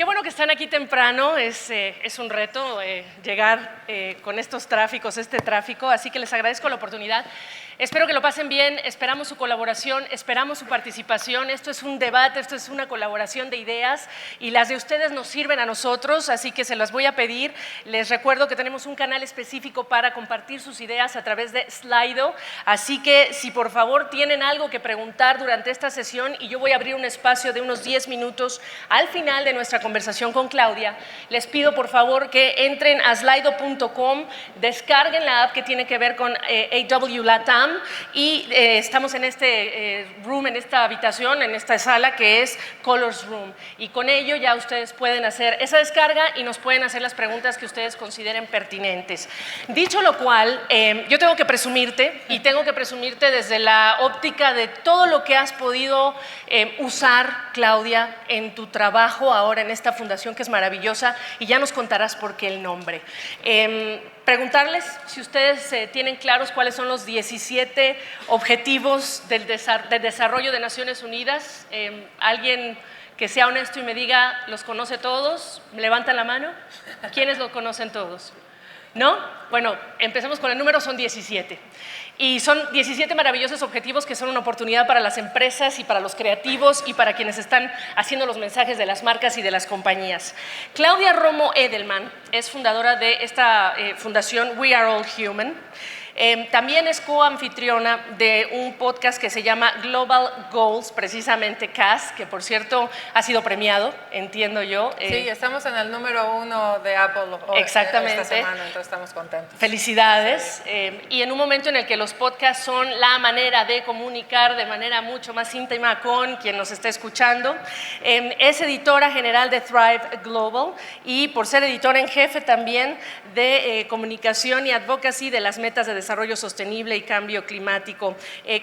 Qué bueno que están aquí temprano, es un reto llegar con estos tráficos, este tráfico, así que les agradezco la oportunidad. Espero que lo pasen bien, esperamos su colaboración, esperamos su participación. Esto es un debate, esto es una colaboración de ideas y las de ustedes nos sirven a nosotros, así que se las voy a pedir. Les recuerdo que tenemos un canal específico para compartir sus ideas a través de Slido, así que si por favor tienen algo que preguntar durante esta sesión, y yo voy a abrir un espacio de unos 10 minutos al final de nuestra conversación con Claudia, les pido por favor que entren a slido.com, descarguen la app que tiene que ver con AW Latam y estamos en este room, en esta habitación, en esta sala que es Colors Room, y con ello ya ustedes pueden hacer esa descarga y nos pueden hacer las preguntas que ustedes consideren pertinentes. Dicho lo cual, yo tengo que presumirte, y tengo que presumirte desde la óptica de todo lo que has podido usar, Claudia, en tu trabajo ahora en esta fundación que es maravillosa, y ya nos contarás por qué el nombre. Preguntarles si ustedes tienen claros cuáles son los 17 objetivos del desarrollo de Naciones Unidas. ¿Alguien que sea honesto y me diga, ¿los conoce todos? ¿Levantan la mano? ¿Quiénes los conocen todos? ¿No? Bueno, empecemos con el número, son 17. Y son 17 maravillosos objetivos que son una oportunidad para las empresas y para los creativos y para quienes están haciendo los mensajes de las marcas y de las compañías. Claudia Romo Edelman es fundadora de esta fundación We Are All Human. También es coanfitriona de un podcast que se llama Global Goals, precisamente CAS, que por cierto ha sido premiado, entiendo yo. Sí, estamos en el número 1 de Apple exactamente. Esta semana, entonces estamos contentos. Felicidades. Sí. Y en un momento en el que los podcasts son la manera de comunicar de manera mucho más íntima con quien nos está escuchando. Es editora general de Thrive Global y por ser editora en jefe también de comunicación y advocacy de las metas de desarrollo sostenible y cambio climático.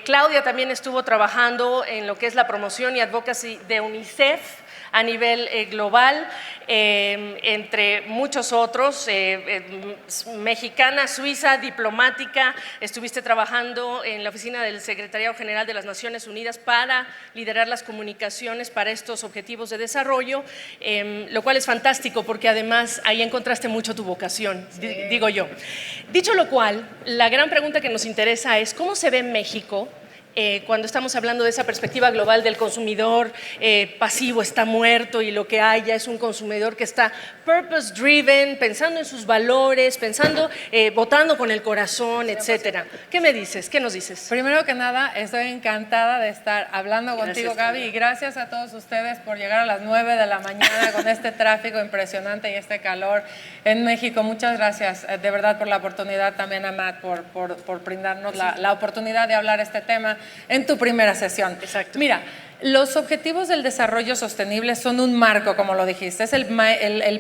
Claudia también estuvo trabajando en lo que es la promoción y advocacy de UNICEF a nivel global, entre muchos otros, mexicana, suiza, diplomática. Estuviste trabajando en la oficina del Secretariado General de las Naciones Unidas para liderar las comunicaciones para estos objetivos de desarrollo, lo cual es fantástico porque además ahí encontraste mucho tu vocación, sí. Digo yo. Dicho lo cual, la gran pregunta que nos interesa es ¿cómo se ve México cuando estamos hablando de esa perspectiva global del consumidor pasivo está muerto y lo que hay ya es un consumidor que está purpose driven, pensando en sus valores, pensando, votando con el corazón, etcétera? ¿Qué me dices? ¿Qué nos dices? Primero que nada, estoy encantada de estar hablando contigo, Gaby, y gracias a todos ustedes por llegar a las 9 de la mañana con este tráfico impresionante y este calor en México. Muchas gracias de verdad por la oportunidad, también a Matt por brindarnos la oportunidad de hablar este tema en tu primera sesión. Exacto. Mira, los objetivos del desarrollo sostenible son un marco, como lo dijiste, es el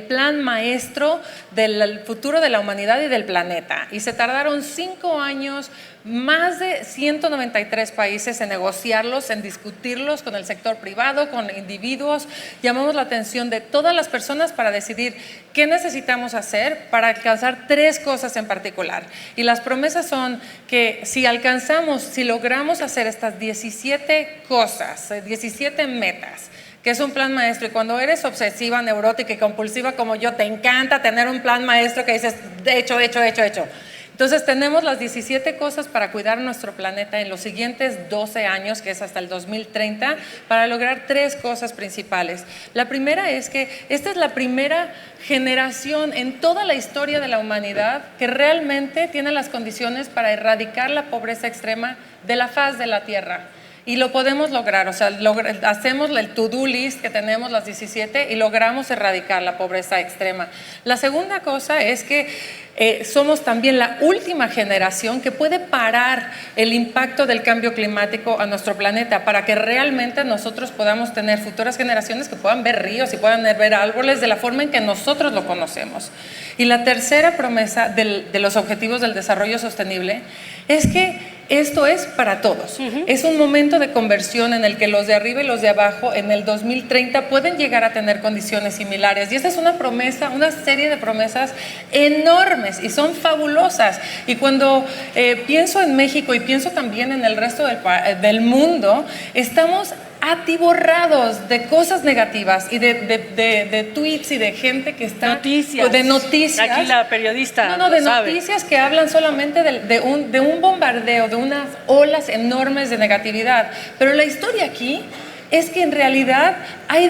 plan maestro del futuro de la humanidad y del planeta. Y se tardaron 5 años, más de 193 países en negociarlos, en discutirlos con el sector privado, con individuos. Llamamos la atención de todas las personas para decidir qué necesitamos hacer para alcanzar 3 cosas en particular. Y las promesas son que si logramos hacer estas 17 cosas, 17 metas, que es un plan maestro, y cuando eres obsesiva, neurótica y compulsiva como yo, te encanta tener un plan maestro que dices, hecho. Entonces tenemos las 17 cosas para cuidar nuestro planeta en los siguientes 12 años, que es hasta el 2030, para lograr 3 cosas principales. La primera es que esta es la primera generación en toda la historia de la humanidad que realmente tiene las condiciones para erradicar la pobreza extrema de la faz de la Tierra. Y lo podemos lograr, o sea, hacemos el to-do list que tenemos las 17 y logramos erradicar la pobreza extrema. La segunda cosa es que somos también la última generación que puede parar el impacto del cambio climático a nuestro planeta para que realmente nosotros podamos tener futuras generaciones que puedan ver ríos y puedan ver árboles de la forma en que nosotros lo conocemos. Y la tercera promesa de los objetivos del desarrollo sostenible es que esto es para todos. Es un momento de conversión en el que los de arriba y los de abajo en el 2030 pueden llegar a tener condiciones similares. Y esta es una promesa, una serie de promesas enormes y son fabulosas. Y cuando pienso en México y pienso también en el resto del mundo, estamos atiborrados de cosas negativas y de tweets y de gente que está... Noticias. De noticias. Aquí la periodista No, de lo sabe. noticias que hablan solamente de un bombardeo, de unas olas enormes de negatividad. Pero la historia aquí es que en realidad hay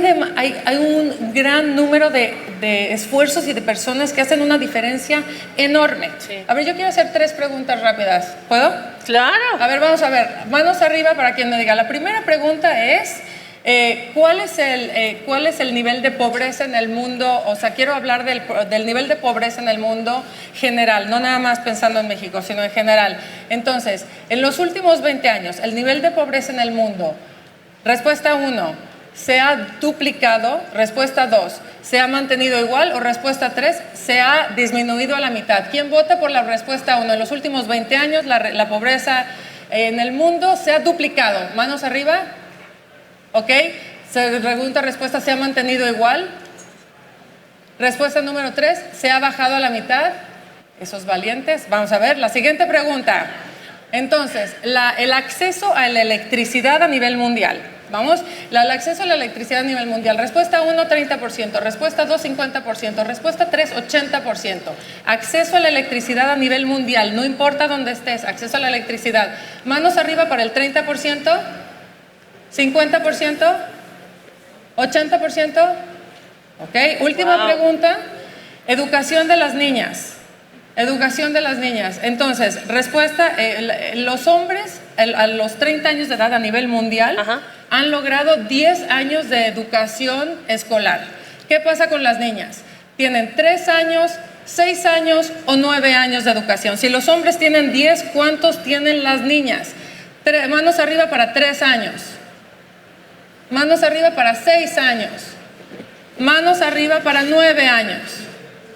un gran número de esfuerzos y de personas que hacen una diferencia enorme. Sí. A ver, yo quiero hacer 3 preguntas rápidas. ¿Puedo? Claro. A ver, vamos a ver. Manos arriba para quien me diga. La primera pregunta es, ¿cuál es el nivel de pobreza en el mundo? O sea, quiero hablar del nivel de pobreza en el mundo general, no nada más pensando en México, sino en general. Entonces, en los últimos 20 años, el nivel de pobreza en el mundo, respuesta 1, ¿se ha duplicado? Respuesta 2, ¿se ha mantenido igual? O respuesta 3, ¿se ha disminuido a la mitad? ¿Quién vota por la respuesta 1? En los últimos 20 años la pobreza en el mundo se ha duplicado. Manos arriba. ¿Ok? Segunda respuesta, ¿se ha mantenido igual? Respuesta número 3, ¿se ha bajado a la mitad? Esos valientes. Vamos a ver, la siguiente pregunta. Entonces, el acceso a la electricidad a nivel mundial. Vamos, el acceso a la electricidad a nivel mundial. Respuesta 1, 30%. Respuesta 2, 50%. Respuesta 3, 80%. Acceso a la electricidad a nivel mundial. No importa dónde estés, acceso a la electricidad. Manos arriba para el 30%. 50%, 80%. Ok, última pregunta. Educación de las niñas. Educación de las niñas. Entonces, respuesta, los hombres a los 30 años de edad a nivel mundial han logrado 10 años de educación escolar. ¿Qué pasa con las niñas? Tienen 3 años, 6 años o 9 años de educación. Si los hombres tienen 10, ¿cuántos tienen las niñas? Manos arriba para 3 años. Manos arriba para 6 años. Manos arriba para 9 años.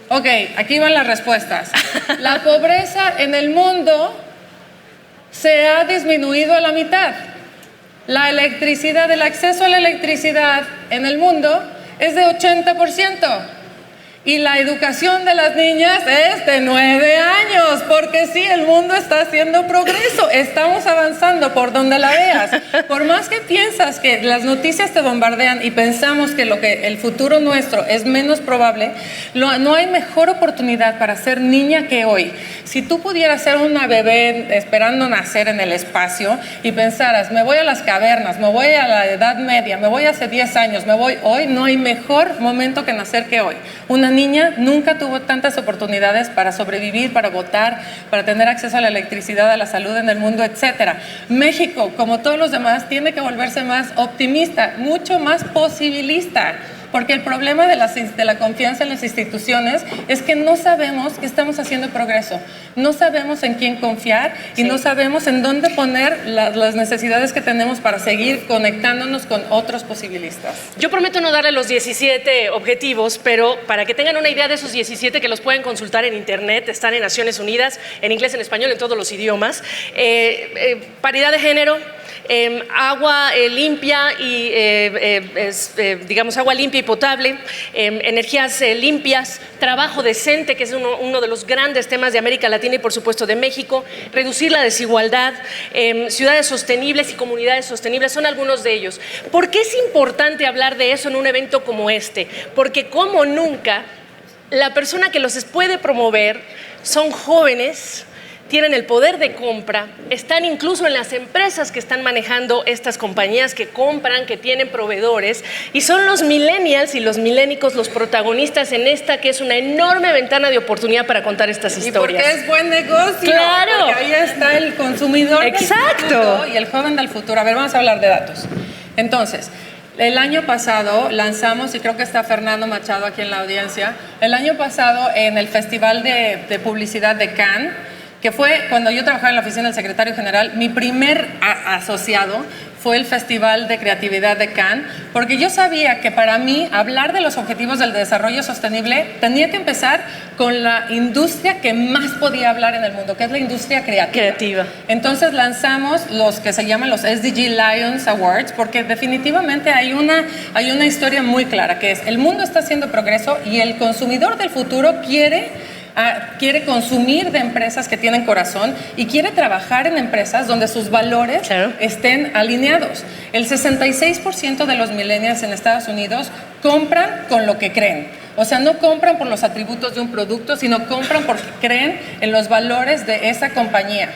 Ok, aquí van las respuestas. La pobreza en el mundo se ha disminuido a la mitad. La electricidad, el acceso a la electricidad en el mundo es de 80%. Y la educación de las niñas es de 9 años, porque sí, el mundo está haciendo progreso, estamos avanzando por donde la veas. Por más que piensas que las noticias te bombardean y pensamos que el futuro nuestro es menos probable, no hay mejor oportunidad para ser niña que hoy. Si tú pudieras ser una bebé esperando nacer en el espacio y pensaras, me voy a las cavernas, me voy a la Edad Media, me voy hace 10 años, me voy hoy, no hay mejor momento que nacer que hoy. Una niña nunca tuvo tantas oportunidades para sobrevivir, para votar, para tener acceso a la electricidad, a la salud en el mundo, etc. México, como todos los demás, tiene que volverse más optimista, mucho más posibilista. Porque el problema de la confianza en las instituciones es que no sabemos que estamos haciendo progreso, no sabemos en quién confiar y no sabemos en dónde poner las necesidades que tenemos para seguir conectándonos con otros posibilistas. Yo prometo no darle los 17 objetivos, pero para que tengan una idea de esos 17 que los pueden consultar en internet, están en Naciones Unidas, en inglés, en español, en todos los idiomas. Paridad de género, agua limpia y digamos agua limpia y potable, energías limpias, trabajo decente, que es uno de los grandes temas de América Latina y por supuesto de México, reducir la desigualdad, ciudades sostenibles y comunidades sostenibles, son algunos de ellos. ¿Por qué es importante hablar de eso en un evento como este? Porque como nunca, la persona que los puede promover son jóvenes, tienen el poder de compra, están incluso en las empresas que están manejando estas compañías que compran, que tienen proveedores, y son los millennials y los milénicos los protagonistas en esta que es una enorme ventana de oportunidad para contar estas historias. Y porque es buen negocio. ¡Claro! Porque ahí está el consumidor. ¡Exacto! Del futuro y el joven del futuro. A ver, vamos a hablar de datos. Entonces, el año pasado lanzamos, y creo que está Fernando Machado aquí en la audiencia, el año pasado en el Festival de Publicidad de Cannes, que fue cuando yo trabajaba en la oficina del secretario general, mi primer asociado fue el Festival de Creatividad de Cannes, porque yo sabía que para mí hablar de los objetivos del desarrollo sostenible tenía que empezar con la industria que más podía hablar en el mundo, que es la industria creativa. Entonces lanzamos los que se llaman los SDG Lions Awards, porque definitivamente hay una historia muy clara, que es el mundo está haciendo progreso y el consumidor del futuro quiere quiere consumir de empresas que tienen corazón y quiere trabajar en empresas donde sus valores estén alineados. El 66% de los millennials en Estados Unidos compran con lo que creen. O sea, no compran por los atributos de un producto, sino compran porque creen en los valores de esa compañía.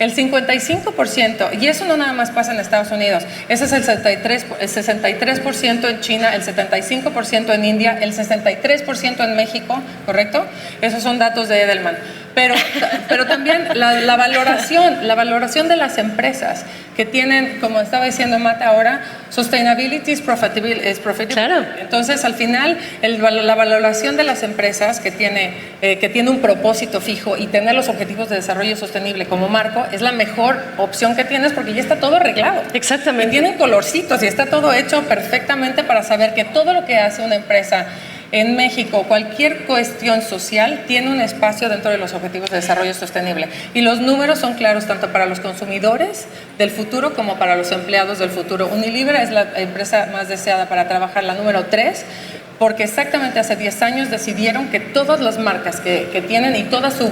El 55%, y eso no nada más pasa en Estados Unidos, ese es el 63% en China, el 75% en India, el 63% en México, ¿correcto? Esos son datos de Edelman. Pero también la valoración de las empresas que tienen, como estaba diciendo Matt ahora, sustainability is profitable. Claro. Entonces, al final, la valoración de las empresas que tiene un propósito fijo y tener los objetivos de desarrollo sostenible como marco es la mejor opción que tienes porque ya está todo arreglado. Exactamente. Y tienen colorcitos y está todo hecho perfectamente para saber que todo lo que hace una empresa en México, cualquier cuestión social tiene un espacio dentro de los objetivos de desarrollo sostenible. Y los números son claros tanto para los consumidores del futuro como para los empleados del futuro. Unilever es la empresa más deseada para trabajar, la número 3, porque exactamente hace 10 años decidieron que todas las marcas que tienen y toda su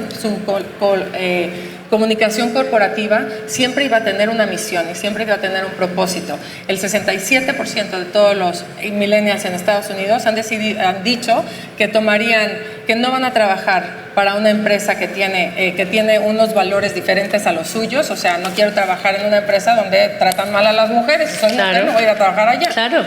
comunicación corporativa siempre iba a tener una misión y siempre iba a tener un propósito. El 67% de todos los millennials en Estados Unidos han dicho que no van a trabajar para una empresa que tiene unos valores diferentes a los suyos. O sea, no quiero trabajar en una empresa donde tratan mal a las mujeres. Si soy mujer, no voy a ir a trabajar allá. Claro.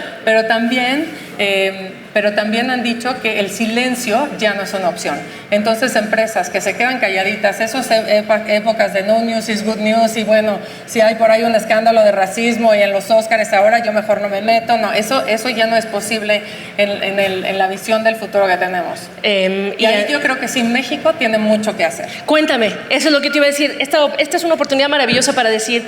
Pero también han dicho que el silencio ya no es una opción. Entonces, empresas que se quedan calladitas, esas épocas de no news is good news, y bueno, si hay por ahí un escándalo de racismo y en los Óscares ahora yo mejor no me meto. No, eso ya no es posible en la visión del futuro que tenemos. Y ahí yo creo que sí, México tiene mucho que hacer. Cuéntame, eso es lo que te iba a decir. Esta es una oportunidad maravillosa para decir,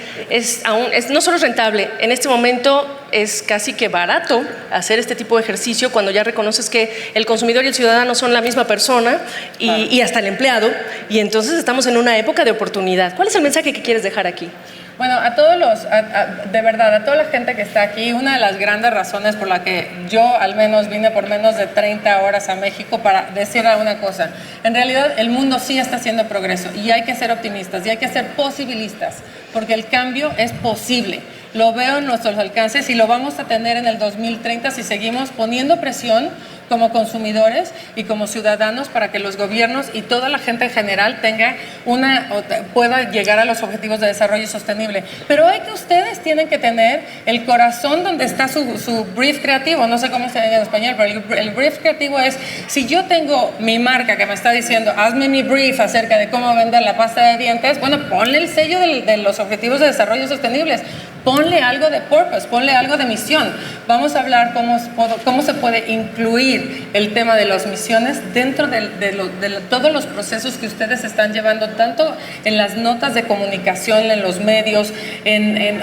no solo es rentable, en este momento es casi que barato hacer este tipo de ejercicio cuando ya reconoces que el consumidor y el ciudadano son la misma persona y hasta el empleado, y entonces estamos en una época de oportunidad. ¿Cuál es el mensaje que quieres dejar aquí? Bueno, a toda la gente que está aquí, una de las grandes razones por la que yo al menos vine por menos de 30 horas a México para decir alguna cosa. En realidad el mundo sí está haciendo progreso y hay que ser optimistas y hay que ser posibilistas porque el cambio es posible. Lo veo en nuestros alcances y lo vamos a tener en el 2030 si seguimos poniendo presión como consumidores y como ciudadanos para que los gobiernos y toda la gente en general pueda llegar a los objetivos de desarrollo sostenible. Pero ustedes tienen que tener el corazón donde está su brief creativo. No sé cómo se dice en español, pero el brief creativo es, si yo tengo mi marca que me está diciendo, hazme mi brief acerca de cómo vender la pasta de dientes, bueno, ponle el sello de los objetivos de desarrollo sostenibles. Ponle algo de purpose, ponle algo de misión. Vamos a hablar cómo se puede incluir el tema de las misiones dentro de todos los procesos que ustedes están llevando, tanto en las notas de comunicación, en los medios,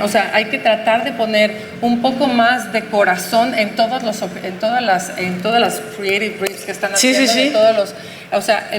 o sea, hay que tratar de poner un poco más de corazón en todas las creative briefs que están haciendo. Sí. O sea,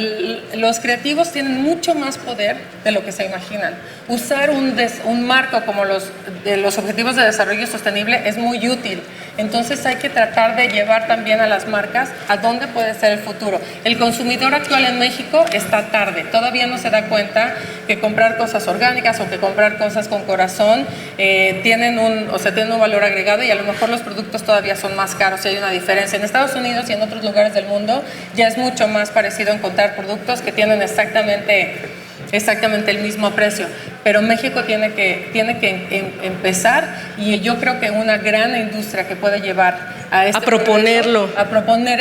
los creativos tienen mucho más poder de lo que se imaginan. Usar un marco como los objetivos de desarrollo sostenible es muy útil. Entonces hay que tratar de llevar también a las marcas a dónde puede ser el futuro. El consumidor actual en México está tarde. Todavía no se da cuenta que comprar cosas orgánicas o que comprar cosas con corazón tienen un valor agregado, y a lo mejor los productos todavía son más caros y hay una diferencia. En Estados Unidos y en otros lugares del mundo ya es mucho más parecido encontrar productos que tienen exactamente el mismo precio, pero México tiene que empezar, y yo creo que una gran industria que puede llevar a proponer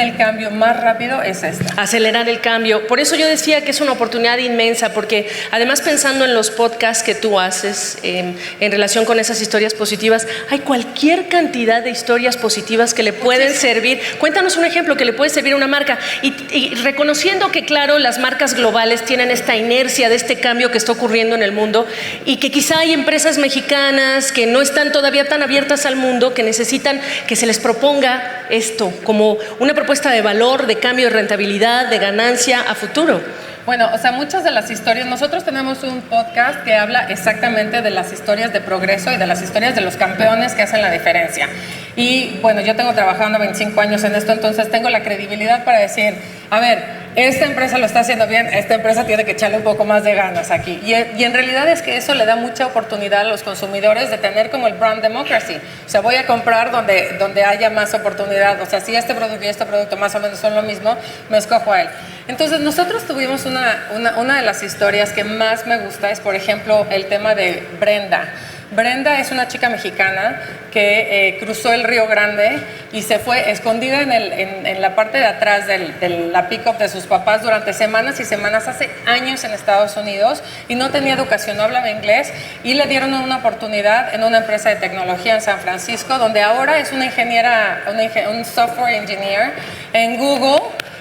el cambio más rápido es esta. Acelerar el cambio. Por eso yo decía que es una oportunidad inmensa, porque además pensando en los podcasts que tú haces en relación con esas historias positivas, hay cualquier cantidad de historias positivas que le pueden servir. Cuéntanos un ejemplo que le puede servir a una marca, y reconociendo que claro, las marcas globales tienen esta inercia de este cambio que está ocurriendo en el mundo, y que quizá hay empresas mexicanas que no están todavía tan abiertas al mundo, que necesitan que se les proponga esto como una propuesta de valor, de cambio, de rentabilidad, de ganancia a futuro. Bueno, o sea, muchas de las historias, nosotros tenemos un podcast que habla exactamente de las historias de progreso y de las historias de los campeones que hacen la diferencia. Y bueno, yo tengo trabajando 25 años en esto, entonces tengo la credibilidad para decir, a ver, esta empresa lo está haciendo bien, esta empresa tiene que echarle un poco más de ganas aquí. Y en realidad es que eso le da mucha oportunidad a los consumidores de tener como el brand democracy. O sea, voy a comprar donde haya más oportunidad. O sea, si este producto y este producto más o menos son lo mismo, me escojo a él. Entonces, nosotros tuvimos una de las historias que más me gusta, es por ejemplo el tema de Brenda. Brenda es una chica mexicana que cruzó el Río Grande y se fue escondida en la parte de atrás de la pick-up de sus papás durante semanas y semanas, hace años en Estados Unidos, y no tenía educación, no hablaba inglés, y le dieron una oportunidad en una empresa de tecnología en San Francisco, donde ahora es una ingeniera, un software engineer en Google.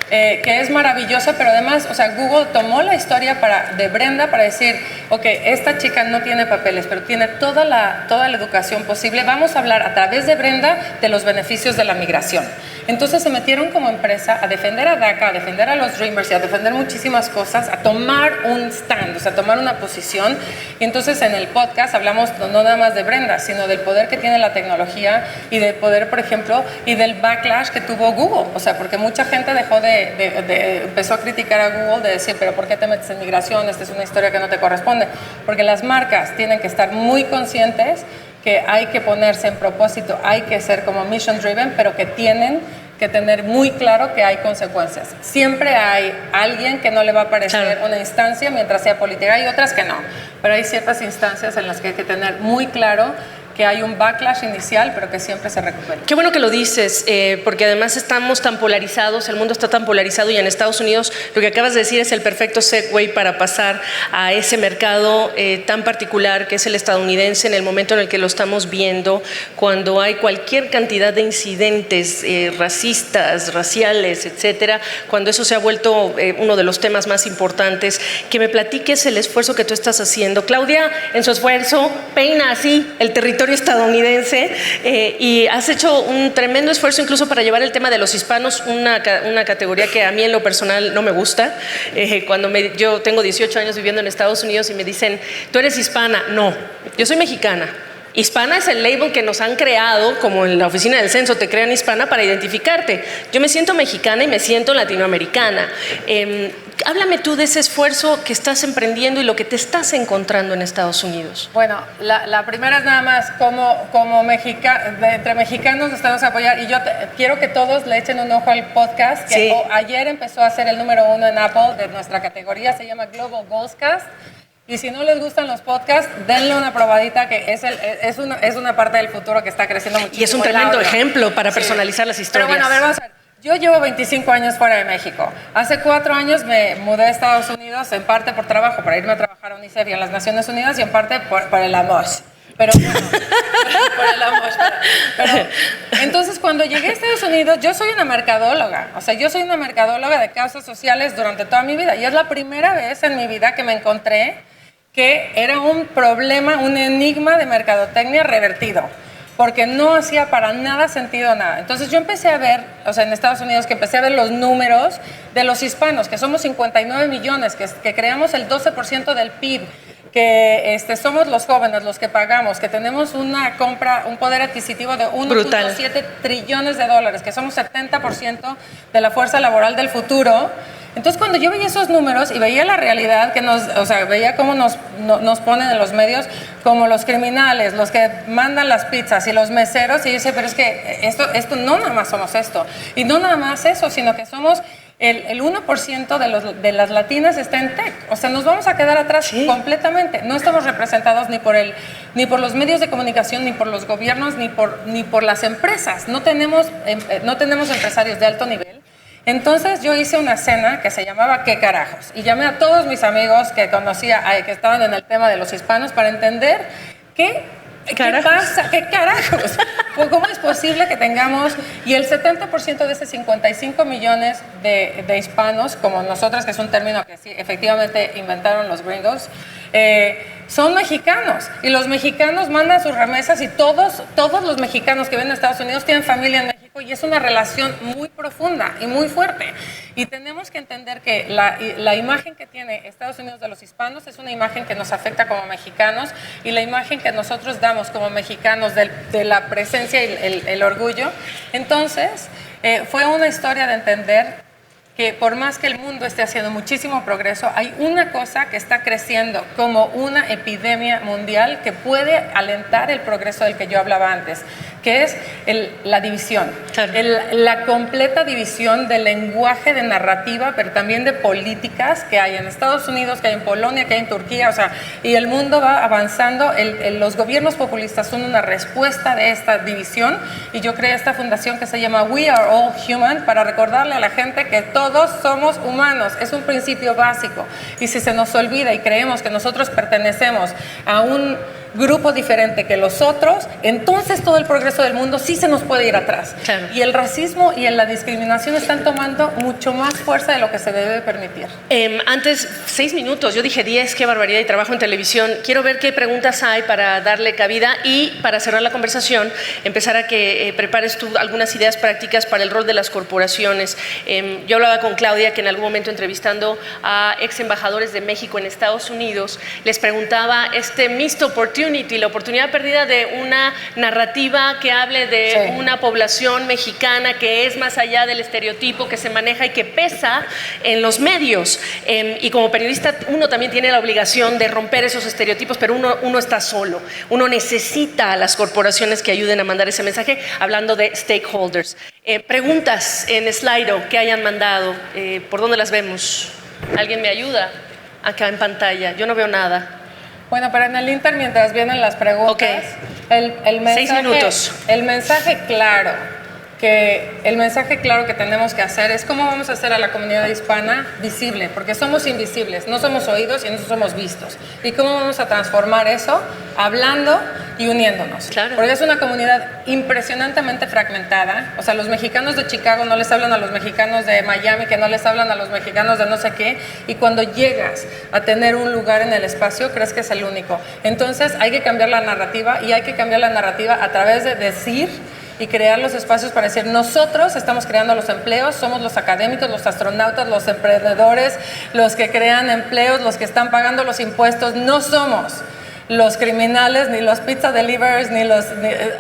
Que es maravillosa, pero además, o sea, Google tomó la historia de Brenda para decir, ok, esta chica no tiene papeles, pero tiene toda la educación posible. Vamos a hablar a través de Brenda de los beneficios de la migración. Entonces se metieron como empresa a defender a DACA, a defender a los Dreamers y a defender muchísimas cosas, a tomar un stand, o sea, a tomar una posición. Y entonces en el podcast hablamos no nada más de Brenda, sino del poder que tiene la tecnología y del poder, por ejemplo, y del backlash que tuvo Google. O sea, porque mucha gente empezó a criticar a Google de decir, pero ¿por qué te metes en migración? Esta es una historia que no te corresponde. Porque las marcas tienen que estar muy conscientes que hay que ponerse en propósito, hay que ser como mission driven, pero que tienen que tener muy claro que hay consecuencias. Siempre hay alguien que no le va a parecer una instancia mientras sea política, hay otras que no, pero hay ciertas instancias en las que hay que tener muy claro que hay un backlash inicial, pero que siempre se recupera. Qué bueno que lo dices, porque además estamos tan polarizados, el mundo está tan polarizado, y en Estados Unidos lo que acabas de decir es el perfecto segue para pasar a ese mercado tan particular que es el estadounidense, en el momento en el que lo estamos viendo, cuando hay cualquier cantidad de incidentes racistas, raciales, etcétera, cuando eso se ha vuelto uno de los temas más importantes. Que me platiques el esfuerzo que tú estás haciendo. Claudia, en su esfuerzo, peina así el territorio estadounidense, y has hecho un tremendo esfuerzo incluso para llevar el tema de los hispanos, una categoría que a mí en lo personal no me gusta. Yo tengo 18 años viviendo en Estados Unidos y me dicen, ¿tú eres hispana? No, yo soy mexicana. Hispana es el label que nos han creado, como en la oficina del censo te crean hispana para identificarte. Yo me siento mexicana y me siento latinoamericana. Háblame tú de ese esfuerzo que estás emprendiendo y lo que te estás encontrando en Estados Unidos. Bueno, la primera es nada más, entre mexicanos nos tenemos que apoyar, y yo quiero que todos le echen un ojo al podcast, que ayer empezó a ser el número 1 en Apple de nuestra categoría, se llama Global Goalscast. Y si no les gustan los podcasts, denle una probadita, que es una parte del futuro que está creciendo muchísimo. Y es un tremendo ejemplo para personalizar las historias. Pero bueno, a ver, vamos a ver. Yo llevo 25 años fuera de México. Hace 4 años me mudé a Estados Unidos, en parte por trabajo, para irme a trabajar a UNICEF y a las Naciones Unidas, y en parte por el amor. Pero bueno, por el amor. Pero, entonces, cuando llegué a Estados Unidos, yo soy una mercadóloga. O sea, yo soy una mercadóloga de causas sociales durante toda mi vida. Y es la primera vez en mi vida que me encontré que era un problema, un enigma de mercadotecnia revertido, porque no hacía para nada sentido nada. Entonces yo empecé a ver, o sea, en Estados Unidos, que empecé a ver los números de los hispanos, que somos 59 millones, que creamos el 12% del PIB, que somos los jóvenes los que pagamos, que tenemos un poder adquisitivo de 1.7 trillones de dólares, que somos 70% de la fuerza laboral del futuro. Entonces, cuando yo veía esos números y veía la realidad, veía cómo nos ponen en los medios como los criminales, los que mandan las pizzas y los meseros, y yo decía, pero es que esto no nada más somos esto, y no nada más eso, sino que somos el 1% de las latinas está en tech. O sea, nos vamos a quedar atrás completamente. No estamos representados ni por los medios de comunicación, ni por los gobiernos, ni por las empresas. No tenemos empresarios de alto nivel. Entonces yo hice una cena que se llamaba ¿Qué carajos? Y llamé a todos mis amigos que conocía, que estaban en el tema de los hispanos, para entender ¿qué pasa? ¿Qué carajos? ¿Cómo es posible que tengamos, y el 70% de esos 55 millones de hispanos, como nosotros, que es un término que sí, efectivamente inventaron los gringos, son mexicanos, y los mexicanos mandan sus remesas, y todos los mexicanos que viven en Estados Unidos tienen familia en México, y es una relación muy profunda y muy fuerte. Y tenemos que entender que la imagen que tiene Estados Unidos de los hispanos es una imagen que nos afecta como mexicanos, y la imagen que nosotros damos como mexicanos de la presencia y el orgullo. Entonces, fue una historia de entender que por más que el mundo esté haciendo muchísimo progreso, hay una cosa que está creciendo como una epidemia mundial que puede alentar el progreso del que yo hablaba antes, que es la división, claro. La completa división del lenguaje de narrativa, pero también de políticas que hay en Estados Unidos, que hay en Polonia, que hay en Turquía, o sea, y el mundo va avanzando. Los gobiernos populistas son una respuesta de esta división, y yo creé esta fundación que se llama We Are All Human para recordarle a la gente que todos somos humanos. Es un principio básico, y si se nos olvida y creemos que nosotros pertenecemos a un grupo diferente que los otros, entonces todo el progreso del mundo sí se nos puede ir atrás. Claro. Y el racismo y la discriminación están tomando mucho más fuerza de lo que se debe permitir. Antes, 6 minutos, yo dije 10, qué barbaridad, y trabajo en televisión. Quiero ver qué preguntas hay para darle cabida y para cerrar la conversación, empezar a que prepares tú algunas ideas prácticas para el rol de las corporaciones. Yo hablaba con Claudia, que en algún momento entrevistando a ex embajadores de México en Estados Unidos, les preguntaba missed opportunity, la oportunidad perdida de una narrativa que hable de una población mexicana que es más allá del estereotipo que se maneja y que pesa en los medios. Y como periodista uno también tiene la obligación de romper esos estereotipos, pero uno está solo. Uno necesita a las corporaciones que ayuden a mandar ese mensaje, hablando de stakeholders. Preguntas en Slido que hayan mandado, ¿por dónde las vemos? ¿Alguien me ayuda? Acá en pantalla, yo no veo nada. Bueno, pero en el Inter, mientras vienen las preguntas, Okay. el mensaje, 6 minutos. El mensaje claro que tenemos que hacer es cómo vamos a hacer a la comunidad hispana visible, porque somos invisibles, no somos oídos y no somos vistos. Y cómo vamos a transformar eso hablando y uniéndonos. Claro. Porque es una comunidad impresionantemente fragmentada. O sea, los mexicanos de Chicago no les hablan a los mexicanos de Miami, que no les hablan a los mexicanos de no sé qué. Y cuando llegas a tener un lugar en el espacio, crees que es el único. Entonces hay que cambiar la narrativa, y hay que cambiar la narrativa a través de decir y crear los espacios para decir: nosotros estamos creando los empleos, somos los académicos, los astronautas, los emprendedores, los que crean empleos, los que están pagando los impuestos. No somos los criminales, ni los pizza deliverers,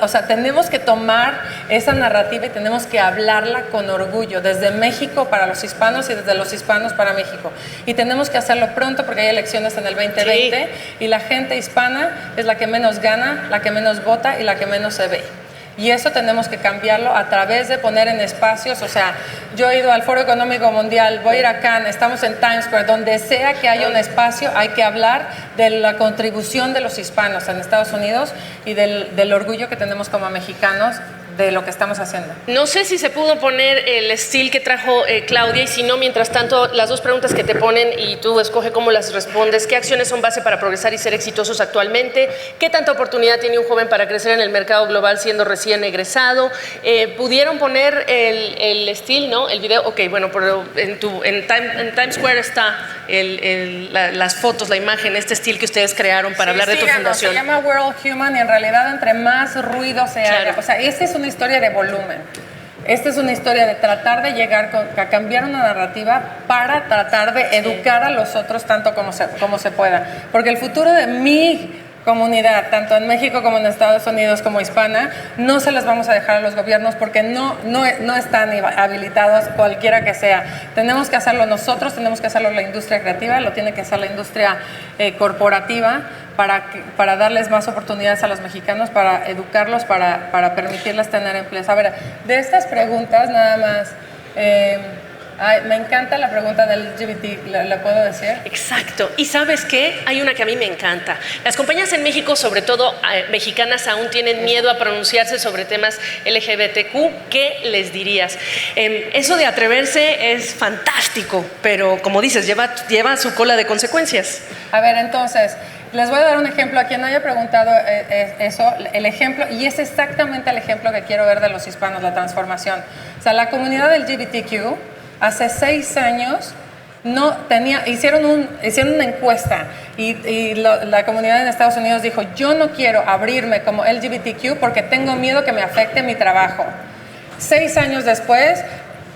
o sea, tenemos que tomar esa narrativa y tenemos que hablarla con orgullo, desde México para los hispanos y desde los hispanos para México. Y tenemos que hacerlo pronto porque hay elecciones en el 2020, y la gente hispana es la que menos gana, la que menos vota y la que menos se ve. Y eso tenemos que cambiarlo a través de poner en espacios. O sea, yo he ido al Foro Económico Mundial, voy a ir a Cannes, estamos en Times Square, donde sea que haya un espacio, hay que hablar de la contribución de los hispanos en Estados Unidos y del orgullo que tenemos como mexicanos de lo que estamos haciendo. No sé si se pudo poner el estilo que trajo Claudia, y si no, mientras tanto, las dos preguntas que te ponen y tú escoge cómo las respondes. ¿Qué acciones son base para progresar y ser exitosos actualmente? ¿Qué tanta oportunidad tiene un joven para crecer en el mercado global siendo recién egresado? ¿Pudieron poner el estilo, no? El video, ok, bueno, pero en Times Square está las fotos, la imagen, este estilo que ustedes crearon para hablar de tu fundación. Se llama We're All Human, y en realidad entre más ruido se haga, o sea, esta es una historia de volumen. Esta es una historia de tratar de llegar a cambiar una narrativa para tratar de educar a los otros tanto como se pueda. Porque el futuro de mi comunidad, tanto en México como en Estados Unidos como hispana, no se las vamos a dejar a los gobiernos, porque no están habilitados cualquiera que sea. Tenemos que hacerlo nosotros, tenemos que hacerlo la industria creativa, lo tiene que hacer la industria corporativa, para darles más oportunidades a los mexicanos, para educarlos, para permitirles tener empleos. A ver, de estas preguntas nada más, me encanta la pregunta del LGBT, ¿le puedo decir? Exacto. Y ¿sabes qué? Hay una que a mí me encanta. Las compañías en México, sobre todo mexicanas, aún tienen miedo a pronunciarse sobre temas LGBTQ. ¿Qué les dirías? Eso de atreverse es fantástico, pero como dices, lleva su cola de consecuencias. A ver, entonces, les voy a dar un ejemplo a quien haya preguntado eso, el ejemplo, y es exactamente el ejemplo que quiero ver de los hispanos, la transformación. O sea, la comunidad del LGBTQ hace 6 años hicieron una encuesta, y la comunidad en Estados Unidos dijo: yo no quiero abrirme como LGBTQ porque tengo miedo que me afecte mi trabajo. 6 años después,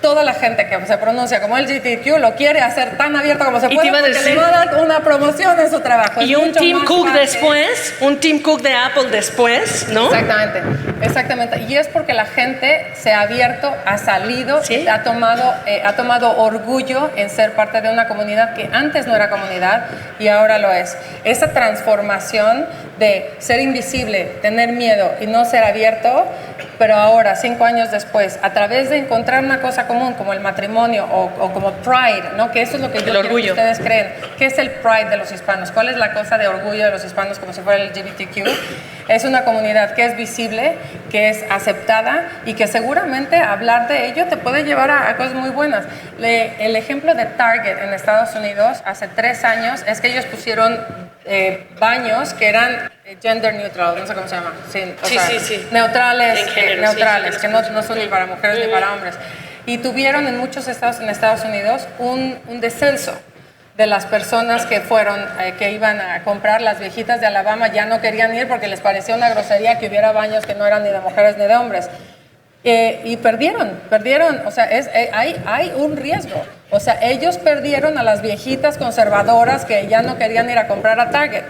toda la gente que se pronuncia como LGBTQ lo quiere hacer tan abierto como se puede porque le va a dar una promoción en su trabajo. Y un Tim Cook después, un Tim Cook de Apple después, ¿no? Exactamente. Y es porque la gente se ha abierto, ha salido, ¿sí? ha tomado orgullo en ser parte de una comunidad que antes no era comunidad y ahora lo es. Esa transformación de ser invisible, tener miedo y no ser abierto, pero ahora, 5 años después, a través de encontrar una cosa común como el matrimonio o como Pride, ¿no? Que eso es lo que yo quiero que ustedes creen. ¿Qué es el Pride de los hispanos? ¿Cuál es la cosa de orgullo de los hispanos como si fuera el LGBTQ? Es una comunidad que es visible, que es aceptada y que seguramente hablar de ello te puede llevar a cosas muy buenas. El ejemplo de Target en Estados Unidos hace 3 años es que ellos pusieron baños que eran gender neutral, no sé cómo se llama, neutrales, que no son ni para mujeres ni para hombres. Y tuvieron en muchos estados en Estados Unidos un descenso de las personas que fueron, que iban a comprar. Las viejitas de Alabama ya no querían ir porque les parecía una grosería que hubiera baños que no eran ni de mujeres ni de hombres. Y perdieron, o sea, hay un riesgo. O sea, ellos perdieron a las viejitas conservadoras que ya no querían ir a comprar a Target.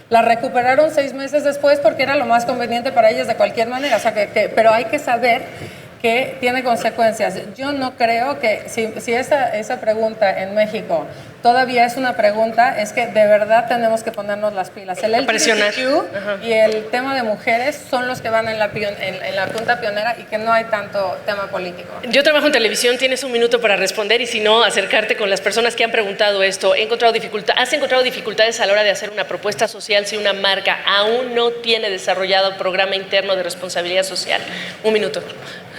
La recuperaron 6 meses después porque era lo más conveniente para ellas de cualquier manera. O sea, pero hay que saber que tiene consecuencias. Yo no creo que si esa pregunta en México todavía es una pregunta, es que de verdad tenemos que ponernos las pilas. El LGBTQ y el tema de mujeres son los que van en la punta pionera y que no hay tanto tema político. Yo trabajo en televisión, tienes un minuto para responder y si no, acercarte con las personas que han preguntado esto. ¿Has encontrado dificultades a la hora de hacer una propuesta social si una marca aún no tiene desarrollado un programa interno de responsabilidad social? Un minuto.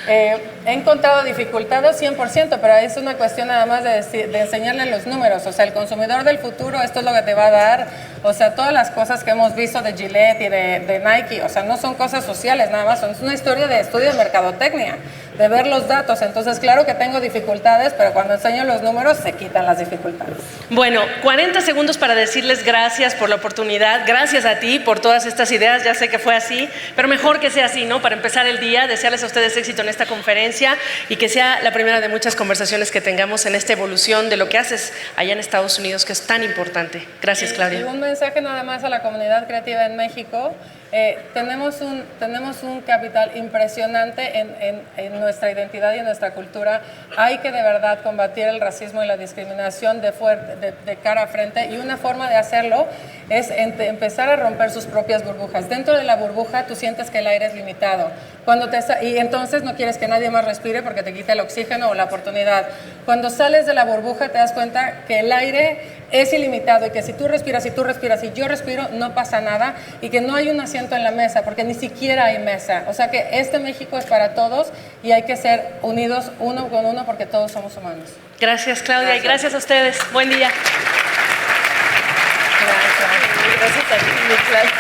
He encontrado dificultades 100%, pero es una cuestión nada más de enseñarle los números. O sea, el consumidor del futuro, esto es lo que te va a dar. O sea, todas las cosas que hemos visto de Gillette y de Nike, o sea, no son cosas sociales nada más, es una historia de estudio de mercadotecnia, de ver los datos. Entonces, claro que tengo dificultades, pero cuando enseño los números se quitan las dificultades. Bueno, 40 segundos para decirles gracias por la oportunidad, gracias a ti por todas estas ideas, ya sé que fue así, pero mejor que sea así, ¿no? Para empezar el día, desearles a ustedes éxito en esta conferencia y que sea la primera de muchas conversaciones que tengamos en esta evolución de lo que haces allá en Estados Unidos, que es tan importante. Gracias, Claudia. Y un mensaje nada más a la comunidad creativa en México. Tenemos un capital impresionante en nuestra identidad y en nuestra cultura. Hay que de verdad combatir el racismo y la discriminación de cara a frente, y una forma de hacerlo es empezar a romper sus propias burbujas. Dentro de la burbuja tú sientes que el aire es limitado y entonces no quieres que nadie más respire porque te quita el oxígeno o la oportunidad. Cuando sales de la burbuja te das cuenta que el aire es ilimitado y que si tú respiras y yo respiro, no pasa nada, y que no hay un asiento en la mesa porque ni siquiera hay mesa. O sea que este México es para todos y hay que ser unidos uno con uno porque todos somos humanos. Gracias, Claudia, y gracias a ustedes. Buen día. Gracias a ti, Claudia.